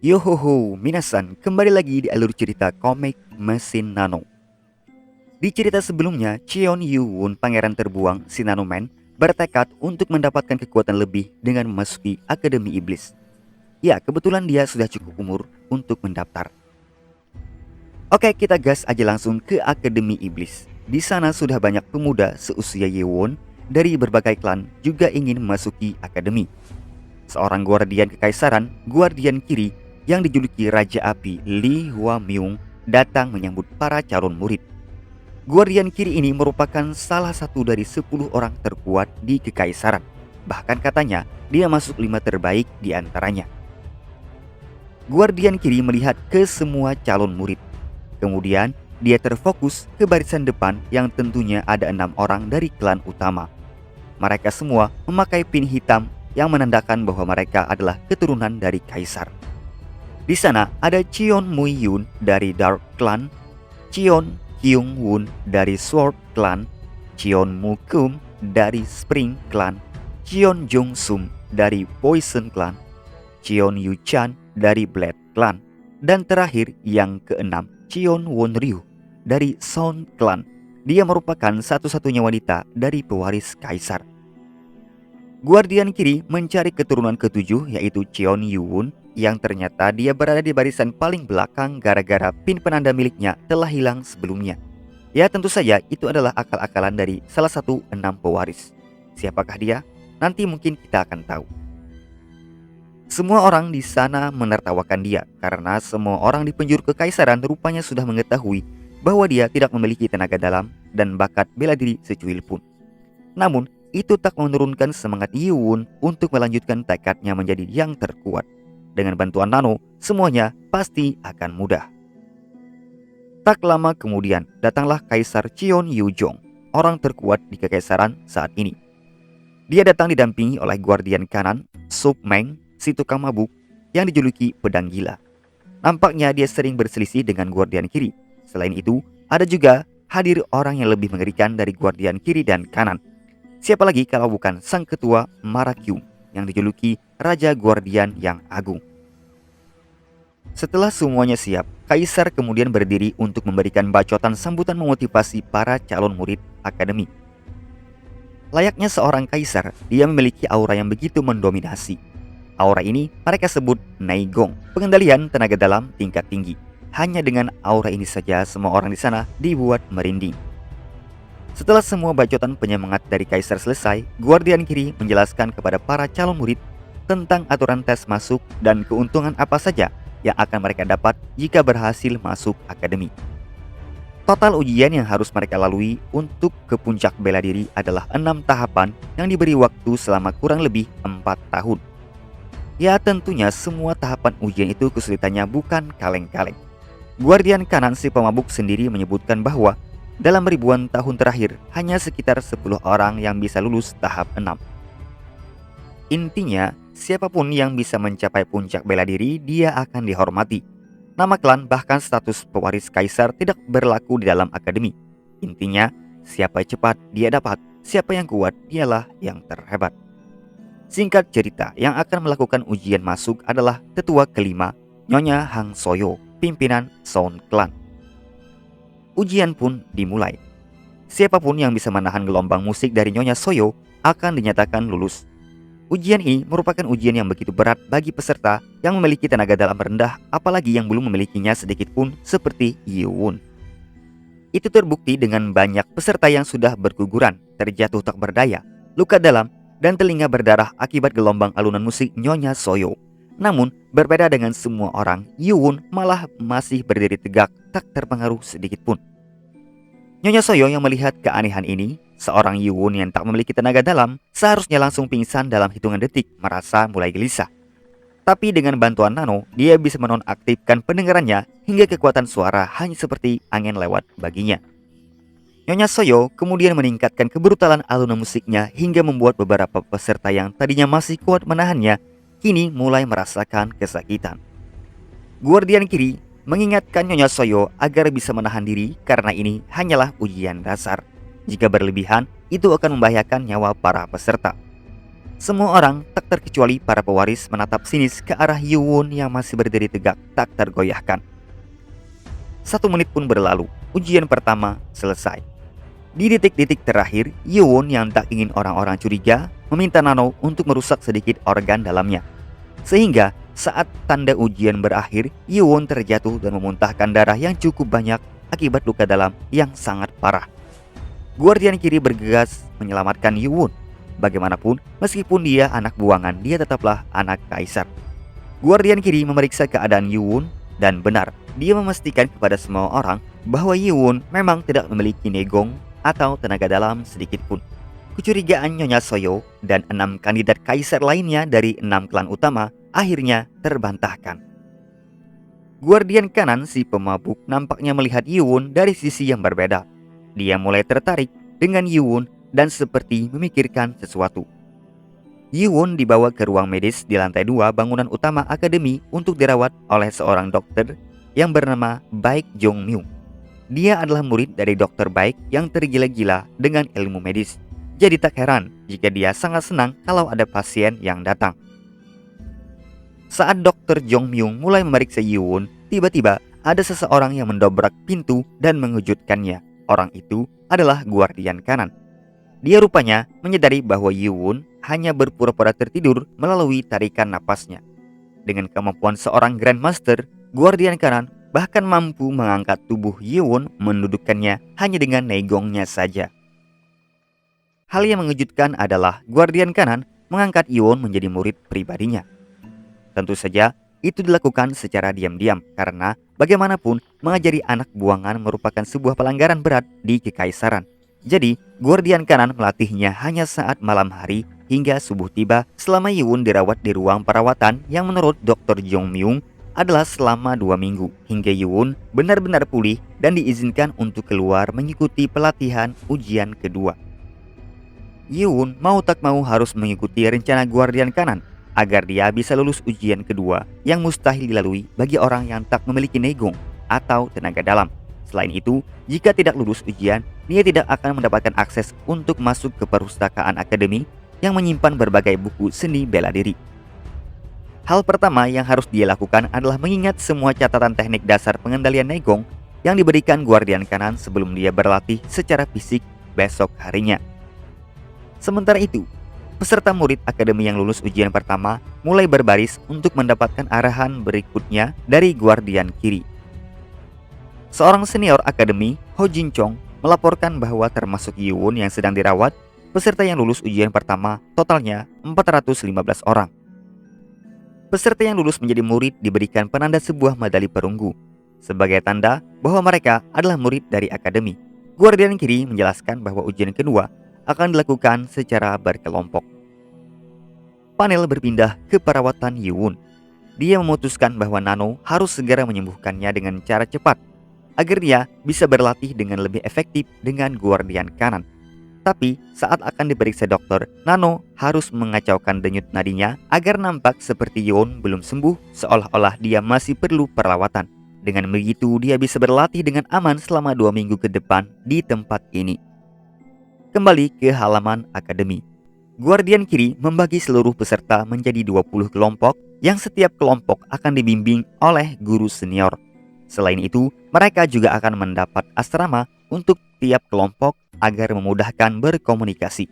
Yohoho, minasan, kembali lagi di alur cerita komik Mesin Nano. Di cerita sebelumnya, Cheon Yu-won, pangeran terbuang si Nanoman, bertekad untuk mendapatkan kekuatan lebih dengan memasuki Akademi Iblis. Ya, kebetulan dia sudah cukup umur untuk mendaftar. Oke, kita gas aja langsung ke Akademi Iblis. Di sana sudah banyak pemuda seusia Ye-won dari berbagai klan juga ingin memasuki akademi. Seorang guardian kekaisaran, guardian kiri yang dijuluki Raja Api Lee Hwa Myung, datang menyambut para calon murid. Guardian kiri ini merupakan salah satu dari 10 orang terkuat di kekaisaran. Bahkan katanya dia masuk 5 terbaik di antaranya. Guardian kiri melihat ke semua calon murid. Kemudian dia terfokus ke barisan depan yang tentunya ada 6 orang dari klan utama. Mereka semua memakai pin hitam yang menandakan bahwa mereka adalah keturunan dari kaisar. Di sana ada Cheon Mu-hyun dari Dark Clan, Cheon Kyung-won dari Sword Clan, Cheon Mu-kum dari Spring Clan, Cheon Jong-sum dari Poison Clan, Cheon Yu-chan dari Blade Clan, dan terakhir yang keenam, Cheon Won-ryu dari Sound Clan. Dia merupakan satu-satunya wanita dari pewaris kaisar. Guardian kiri mencari keturunan ketujuh, yaitu Cheon Yu-won, yang ternyata dia berada di barisan paling belakang gara-gara pin penanda miliknya telah hilang sebelumnya. Ya, tentu saja itu adalah akal-akalan dari salah satu 6 pewaris. Siapakah dia? Nanti mungkin kita akan tahu. Semua orang di sana menertawakan dia karena semua orang di penjuru kekaisaran rupanya sudah mengetahui bahwa dia tidak memiliki tenaga dalam dan bakat bela diri secuil pun. Namun, itu tak menurunkan semangat Yu-won untuk melanjutkan tekadnya menjadi yang terkuat. Dengan bantuan Nano, semuanya pasti akan mudah. Tak lama kemudian, datanglah Kaisar Cheon Yu-jong, orang terkuat di kekaisaran saat ini. Dia datang didampingi oleh guardian kanan, Sup Meng, si tukang mabuk yang dijuluki pedang gila. Nampaknya dia sering berselisih dengan guardian kiri. Selain itu, ada juga hadir orang yang lebih mengerikan dari guardian kiri dan kanan. Siapa lagi kalau bukan sang ketua Marakyum yang dijuluki Raja Guardian yang Agung. Setelah semuanya siap, Kaisar kemudian berdiri untuk memberikan bacotan sambutan memotivasi para calon murid akademi. Layaknya seorang kaisar, dia memiliki aura yang begitu mendominasi. Aura ini mereka sebut Neigong, pengendalian tenaga dalam tingkat tinggi. Hanya dengan aura ini saja semua orang di sana dibuat merinding. Setelah semua bacotan penyemangat dari kaisar selesai, guardian kiri menjelaskan kepada para calon murid tentang aturan tes masuk dan keuntungan apa saja yang akan mereka dapat jika berhasil masuk akademi. Total ujian yang harus mereka lalui untuk ke puncak bela diri adalah 6 tahapan yang diberi waktu selama kurang lebih 4 tahun. Ya, tentunya semua tahapan ujian itu kesulitannya bukan kaleng-kaleng. Guardian kanan si pemabuk sendiri menyebutkan bahwa dalam ribuan tahun terakhir hanya sekitar 10 orang yang bisa lulus tahap 6. Intinya, siapapun yang bisa mencapai puncak bela diri, dia akan dihormati. Nama klan bahkan status pewaris kaisar tidak berlaku di dalam akademi. Intinya, siapa cepat dia dapat, siapa yang kuat dialah yang terhebat. Singkat cerita, yang akan melakukan ujian masuk adalah tetua kelima, Nyonya Hang Soyo, pimpinan Sound Clan. Ujian pun dimulai. Siapapun yang bisa menahan gelombang musik dari Nyonya Soyo akan dinyatakan lulus. Ujian ini merupakan ujian yang begitu berat bagi peserta yang memiliki tenaga dalam rendah, apalagi yang belum memilikinya sedikit pun seperti Yu-won. Itu terbukti dengan banyak peserta yang sudah berguguran, terjatuh tak berdaya, luka dalam, dan telinga berdarah akibat gelombang alunan musik Nyonya Soyo. Namun, berbeda dengan semua orang, Yu-won malah masih berdiri tegak, tak terpengaruh sedikit pun. Nyonya Soyo yang melihat keanehan ini, seorang Yu-won yang tak memiliki tenaga dalam, seharusnya langsung pingsan dalam hitungan detik, merasa mulai gelisah. Tapi dengan bantuan Nano, dia bisa menonaktifkan pendengarannya hingga kekuatan suara hanya seperti angin lewat baginya. Nyonya Soyo kemudian meningkatkan kebrutalan alunan musiknya hingga membuat beberapa peserta yang tadinya masih kuat menahannya, kini mulai merasakan kesakitan. Guardian kiri mengingatkan Nyonya Soyo agar bisa menahan diri karena ini hanyalah ujian dasar. Jika berlebihan, itu akan membahayakan nyawa para peserta. Semua orang, tak terkecuali para pewaris, menatap sinis ke arah Yuwon yang masih berdiri tegak, tak tergoyahkan. 1 menit pun berlalu, ujian pertama selesai. Di detik-detik terakhir, Yuwon yang tak ingin orang-orang curiga, meminta Nano untuk merusak sedikit organ dalamnya. Sehingga saat tanda ujian berakhir, Yuwon terjatuh dan memuntahkan darah yang cukup banyak akibat luka dalam yang sangat parah. Guardian kiri bergegas menyelamatkan Yuwon. Bagaimanapun, meskipun dia anak buangan, dia tetaplah anak kaisar. Guardian kiri memeriksa keadaan Yuwon dan benar, dia memastikan kepada semua orang bahwa Yuwon memang tidak memiliki negong atau tenaga dalam sedikit pun. Kecurigaan Nyonya Soyo dan 6 kandidat kaisar lainnya dari 6 klan utama akhirnya terbantahkan. Guardian kanan si pemabuk nampaknya melihat Yuwon dari sisi yang berbeda. Dia mulai tertarik dengan Yuwon dan seperti memikirkan sesuatu. Yuwon dibawa ke ruang medis di lantai 2 bangunan utama akademi untuk dirawat oleh seorang dokter yang bernama Baek Jong Myung. Dia adalah murid dari dokter Baek yang tergila-gila dengan ilmu medis. Jadi tak heran jika dia sangat senang kalau ada pasien yang datang. Saat dokter Jong Myung mulai memeriksa Yuwon, tiba-tiba ada seseorang yang mendobrak pintu dan mengejutkannya. Orang itu adalah Guardian kanan. Dia rupanya menyadari bahwa Yuwon hanya berpura-pura tertidur melalui tarikan napasnya. Dengan kemampuan seorang Grandmaster, Guardian kanan bahkan mampu mengangkat tubuh Yuwon mendudukkannya hanya dengan negongnya saja. Hal yang mengejutkan adalah Guardian kanan mengangkat Yuwon menjadi murid pribadinya. Tentu saja itu dilakukan secara diam-diam karena bagaimanapun mengajari anak buangan merupakan sebuah pelanggaran berat di kekaisaran. Jadi, Guardian kanan melatihnya hanya saat malam hari hingga subuh tiba selama Yuwon dirawat di ruang perawatan yang menurut Dr. Jong Myung adalah selama 2 minggu hingga Yuwon benar-benar pulih dan diizinkan untuk keluar mengikuti pelatihan ujian kedua. Yuwon mau tak mau harus mengikuti rencana Guardian kanan agar dia bisa lulus ujian kedua yang mustahil dilalui bagi orang yang tak memiliki negong atau tenaga dalam. Selain itu, jika tidak lulus ujian, dia tidak akan mendapatkan akses untuk masuk ke perpustakaan akademi yang menyimpan berbagai buku seni bela diri. Hal pertama yang harus dia lakukan adalah mengingat semua catatan teknik dasar pengendalian negong yang diberikan Guardian kanan sebelum dia berlatih secara fisik besok harinya. Sementara itu, peserta murid akademi yang lulus ujian pertama mulai berbaris untuk mendapatkan arahan berikutnya dari Guardian kiri. Seorang senior akademi, Ho Jin Chong, melaporkan bahwa termasuk Yuwon yang sedang dirawat, peserta yang lulus ujian pertama totalnya 415 orang. Peserta yang lulus menjadi murid diberikan penanda sebuah medali perunggu sebagai tanda bahwa mereka adalah murid dari akademi. Guardian kiri menjelaskan bahwa ujian kedua akan dilakukan secara berkelompok. Panel berpindah ke perawatan Yuwon. Dia memutuskan bahwa Nano harus segera menyembuhkannya dengan cara cepat agar dia bisa berlatih dengan lebih efektif dengan Guardian kanan. Tapi saat akan diperiksa dokter, Nano harus mengacaukan denyut nadinya agar nampak seperti Yuwon belum sembuh, seolah-olah dia masih perlu perawatan. Dengan begitu dia bisa berlatih dengan aman selama 2 minggu ke depan di tempat ini. Kembali ke halaman akademi. Guardian kiri membagi seluruh peserta menjadi 20 kelompok yang setiap kelompok akan dibimbing oleh guru senior. Selain itu, mereka juga akan mendapat asrama untuk tiap kelompok agar memudahkan berkomunikasi.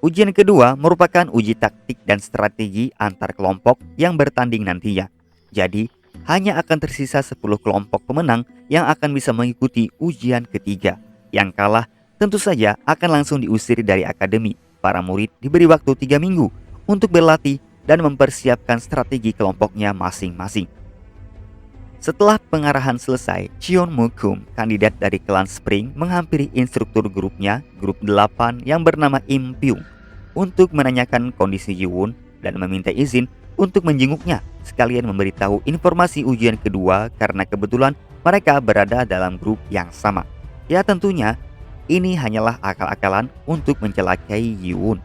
Ujian kedua merupakan uji taktik dan strategi antar kelompok yang bertanding nantinya. Jadi, hanya akan tersisa 10 kelompok pemenang yang akan bisa mengikuti ujian ketiga. Yang kalah tentu saja akan langsung diusir dari akademi. Para murid diberi waktu 3 minggu untuk berlatih dan mempersiapkan strategi kelompoknya masing-masing. Setelah pengarahan selesai, Cheon Moo-kum, kandidat dari klan Spring, menghampiri instruktur grupnya, grup 8 yang bernama Im Pyung, untuk menanyakan kondisi Yuwon dan meminta izin untuk menjenguknya, sekalian memberitahu informasi ujian kedua karena kebetulan mereka berada dalam grup yang sama. Ya tentunya, ini hanyalah akal-akalan untuk mencelakai Yuwon.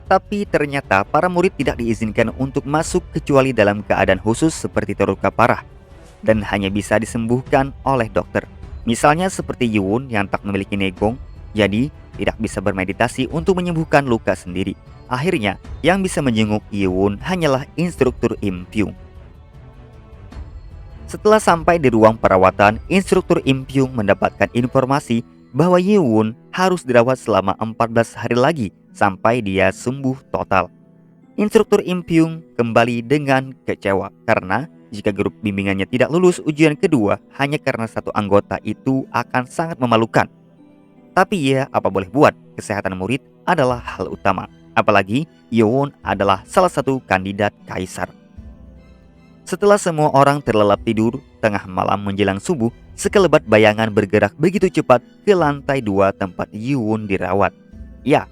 Tapi ternyata para murid tidak diizinkan untuk masuk kecuali dalam keadaan khusus seperti terluka parah dan hanya bisa disembuhkan oleh dokter. Misalnya seperti Yuwon yang tak memiliki negong, Jadi, tidak bisa bermeditasi untuk menyembuhkan luka sendiri. Akhirnya, yang bisa menjenguk Yewon hanyalah instruktur Im Pyung. Setelah sampai di ruang perawatan, instruktur Im Pyung mendapatkan informasi bahwa Yewon harus dirawat selama 14 hari lagi sampai dia sembuh total. Instruktur Im Pyung kembali dengan kecewa karena jika grup bimbingannya tidak lulus ujian kedua hanya karena satu anggota itu akan sangat memalukan. Tapi ya, apa boleh buat, kesehatan murid adalah hal utama. Apalagi Yewon adalah salah satu kandidat kaisar. Setelah semua orang terlelap tidur, tengah malam menjelang subuh, sekelebat bayangan bergerak begitu cepat ke lantai 2 tempat Yewon dirawat. Ya,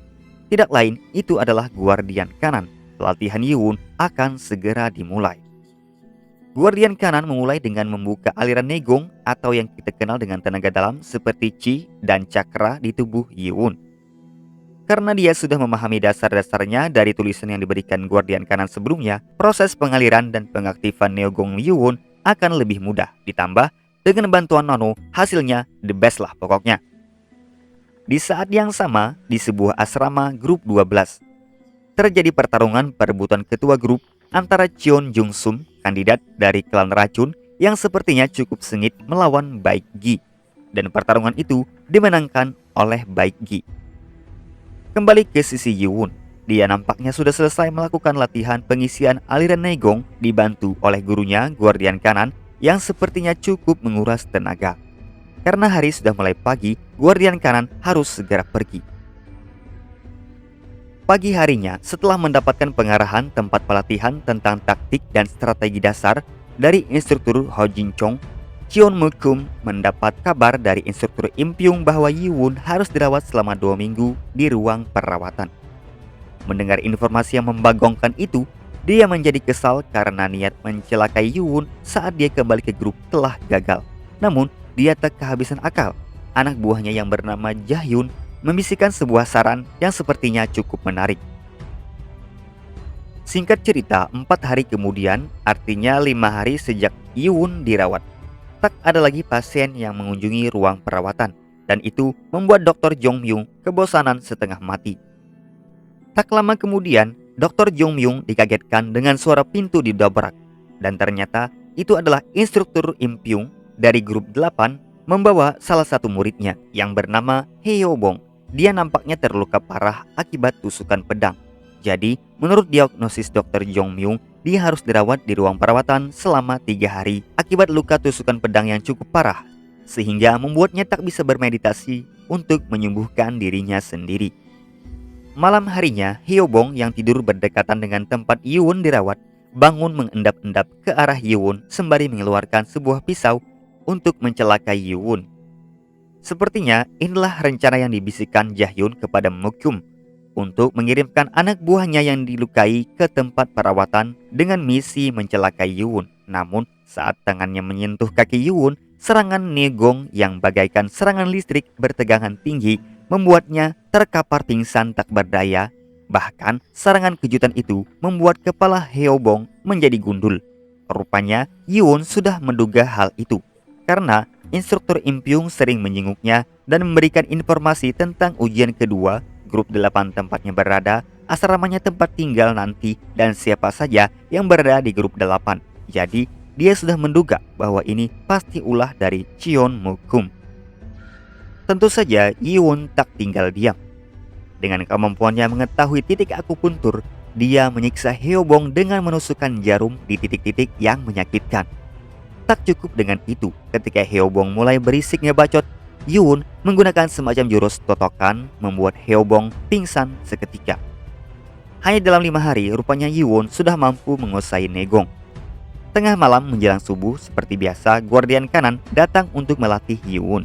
tidak lain itu adalah Guardian Kanan. Pelatihan Yewon akan segera dimulai. Guardian Kanan memulai dengan membuka aliran Negong atau yang kita kenal dengan tenaga dalam seperti Qi dan Cakra di tubuh Yewon. Karena dia sudah memahami dasar-dasarnya dari tulisan yang diberikan Guardian Kanan sebelumnya, proses pengaliran dan pengaktifan Neogong Yewon akan lebih mudah. Ditambah dengan bantuan Nono, hasilnya the best lah pokoknya. Di saat yang sama, di sebuah asrama grup 12, terjadi pertarungan perebutan ketua grup antara Cheon Jung Sum, kandidat dari klan racun yang sepertinya cukup sengit melawan Baik Gi. Dan pertarungan itu dimenangkan oleh Baik Gi. Kembali ke sisi Yewon, dia nampaknya sudah selesai melakukan latihan pengisian aliran Negong dibantu oleh gurunya Guardian Kanan yang sepertinya cukup menguras tenaga. Karena hari sudah mulai pagi, Guardian Kanan harus segera pergi. Pagi harinya, setelah mendapatkan pengarahan tempat pelatihan tentang taktik dan strategi dasar dari instruktur Ho Jin Chong, Cheon Mukum mendapat kabar dari instruktur Im Pyung bahwa Yewon harus dirawat selama 2 minggu di ruang perawatan. Mendengar informasi yang membagongkan itu, dia menjadi kesal karena niat mencelakai Yewon saat dia kembali ke grup telah gagal. Namun, dia tak kehabisan akal. Anak buahnya yang bernama Jahyun membisikkan sebuah saran yang sepertinya cukup menarik. Singkat cerita, 4 hari kemudian, artinya 5 hari sejak Yewon dirawat, tak ada lagi pasien yang mengunjungi ruang perawatan, dan itu membuat Dr. Jong Myung kebosanan setengah mati. Tak lama kemudian, Dr. Jong Myung dikagetkan dengan suara pintu didobrak, dan ternyata itu adalah instruktur Im Pyung dari grup 8 membawa salah satu muridnya yang bernama Heo Bong. Dia nampaknya terluka parah akibat tusukan pedang. Jadi, menurut diagnosis Dr. Jong Myung, dia harus dirawat di ruang perawatan selama 3 hari akibat luka tusukan pedang yang cukup parah, sehingga membuatnya tak bisa bermeditasi untuk menyembuhkan dirinya sendiri. Malam harinya, Heo Bong yang tidur berdekatan dengan tempat Yewon dirawat, bangun mengendap-endap ke arah Yewon sembari mengeluarkan sebuah pisau untuk mencelakai Yewon. Sepertinya inilah rencana yang dibisikkan Jahyun kepada Mukum untuk mengirimkan anak buahnya yang dilukai ke tempat perawatan dengan misi mencelakai Yewon. Namun saat tangannya menyentuh kaki Yewon, serangan Negong yang bagaikan serangan listrik bertegangan tinggi membuatnya terkapar pingsan tak berdaya. Bahkan serangan kejutan itu membuat kepala Heo Bong menjadi gundul. Rupanya Yewon sudah menduga hal itu karena instruktur Im Pyung sering menyenguknya dan memberikan informasi tentang ujian kedua, grup 8 tempatnya berada, asramanya tempat tinggal nanti, dan siapa saja yang berada di grup 8. Jadi, dia sudah menduga bahwa ini pasti ulah dari Cheon Mukum. Tentu saja, Yewon tak tinggal diam. Dengan kemampuannya mengetahui titik akupuntur, dia menyiksa Heo Bong dengan menusukkan jarum di titik-titik yang menyakitkan. Tak cukup dengan itu, ketika Heo Bong mulai berisik ngebacot, Yewon menggunakan semacam jurus totokan membuat Heo Bong pingsan seketika. Hanya dalam 5 hari, rupanya Yewon sudah mampu menguasai Negong. Tengah malam menjelang subuh, seperti biasa, Guardian Kanan datang untuk melatih Yewon.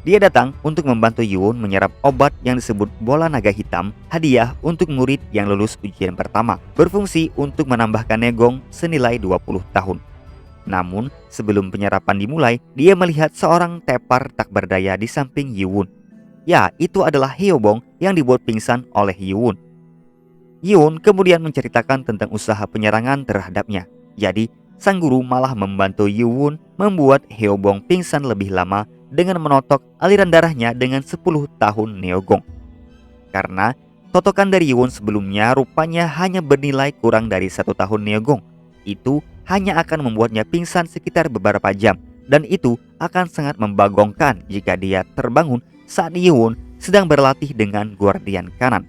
Dia datang untuk membantu Yewon menyerap obat yang disebut bola naga hitam, hadiah untuk murid yang lulus ujian pertama, berfungsi untuk menambahkan Negong senilai 20 tahun. Namun, sebelum penyerapan dimulai, dia melihat seorang tepar tak berdaya di samping Yewon. Ya, itu adalah Heo Bong yang dibuat pingsan oleh Yewon. Yewon kemudian menceritakan tentang usaha penyerangan terhadapnya. Jadi, sang guru malah membantu Yewon membuat Heo Bong pingsan lebih lama dengan menotok aliran darahnya dengan 10 tahun neogong. Karena totokan dari Yiwon sebelumnya rupanya hanya bernilai kurang dari 1 tahun neogong. Itu hanya akan membuatnya pingsan sekitar beberapa jam, dan itu akan sangat membagongkan jika dia terbangun saat Yiwon sedang berlatih dengan guardian kanan.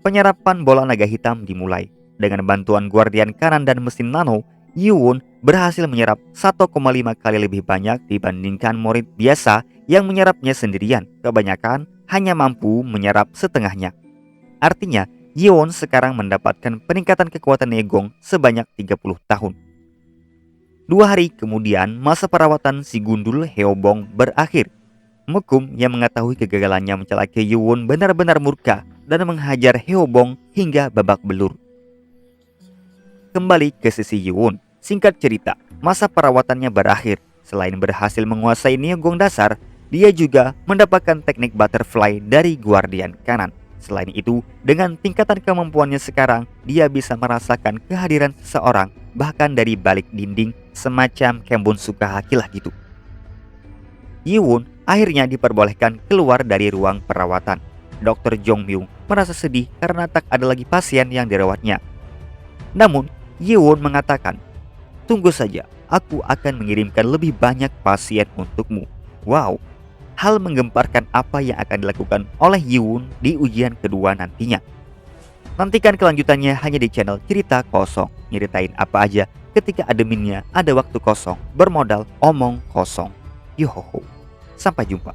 Penyerapan bola naga hitam dimulai. Dengan bantuan guardian kanan dan mesin nano, Yiwon berhasil menyerap 1,5 kali lebih banyak dibandingkan murid biasa yang menyerapnya sendirian. Kebanyakan hanya mampu menyerap setengahnya. Artinya, Yiwon sekarang mendapatkan peningkatan kekuatan neogong sebanyak 30 tahun. 2 hari kemudian, masa perawatan si gundul Heobong berakhir. Mokum yang mengetahui kegagalannya mencelakai Yiwon benar-benar murka dan menghajar Heobong hingga babak belur. Kembali ke sisi Yiwon, singkat cerita, masa perawatannya berakhir. Selain berhasil menguasai neogong dasar, dia juga mendapatkan teknik butterfly dari guardian kanan. Selain itu, dengan tingkatan kemampuannya sekarang, dia bisa merasakan kehadiran seseorang bahkan dari balik dinding, semacam Kembun Sukahaki lah gitu. Yiwon akhirnya diperbolehkan keluar dari ruang perawatan. Dr. Jong Myung merasa sedih karena tak ada lagi pasien yang dirawatnya. Namun, Yiwon mengatakan, "Tunggu saja, aku akan mengirimkan lebih banyak pasien untukmu." Wow, hal menggemparkan apa yang akan dilakukan oleh Yiwon di ujian kedua nantinya. Nantikan kelanjutannya hanya di channel Cerita Kosong. Nyeritain apa aja ketika adminnya ada waktu kosong bermodal omong kosong. Yohoho, sampai jumpa.